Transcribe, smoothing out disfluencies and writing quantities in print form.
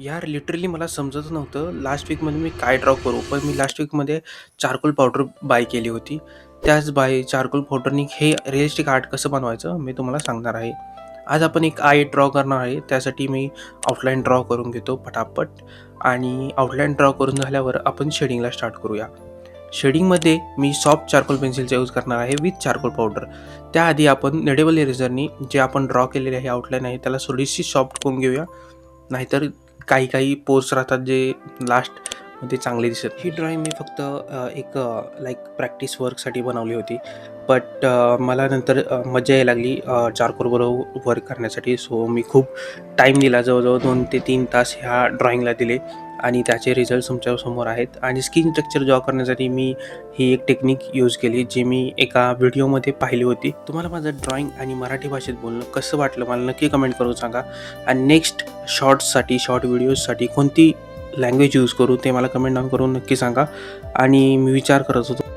यार लिटरली मला समजत नव्हतं लास्ट वीकमध्ये मी काय ड्रॉ करू. पण मी लास्ट वीकमध्ये चारकोल पावडर बाय केली होती. त्याच चारकोल पावडरनी हे रिअलिस्टिक आर्ट कसं बनवायचं मी तुम्हाला सांगणार आहे. आज आपण एक आय ड्रॉ करणार आहे. त्यासाठी मी आउटलाईन ड्रॉ करून घेतो पटापट आणि आउटलाईन ड्रॉ करून झाल्यावर आपण शेडिंगला स्टार्ट करूया. शेडिंगमध्ये मी सॉफ्ट चारकोल पेन्सिलचा यूज करणार आहे विथ चारकोल पावडर. त्याआधी आपण निडेबल इरेझरनी जे आपण ड्रॉ केलेले आहे आउटलाईन आहे त्याला थोडीशी सॉफ्ट करून घेऊया. नाहीतर काही पोर्स राहतात जे लास्टमध्ये चांगले दिसत. ही ड्रॉइंग मी फक्त एक लाईक प्रॅक्टिस वर्कसाठी बनवली होती. बट मला नंतर मजा यायला लागली चारकोलबरोबर वर्क करण्यासाठी. सो मी खूप टाईम दिला, जवळजवळ 2 ते 3 तास ह्या ड्रॉइंगला दिले आणि त्याचे रिझल्ट तुमच्यासमोर आहेत. आणि स्किन टेक्स्चर ड्रॉ करण्यासाठी मी ही एक टेक्निक यूज केली जी मी एका व्हिडिओमध्ये पाहिली होती. तुम्हाला माझं ड्रॉइंग आणि मराठी भाषेत बोलणं कसं वाटलं मला नक्की कमेंट करून सांगा. आणि नेक्स्ट शॉर्ट व्हिडिओजसाठी कोणती लँग्वेज यूज करू ते मला कमेंट डाऊन करून नक्की सांगा. आणि मी विचार करत होतो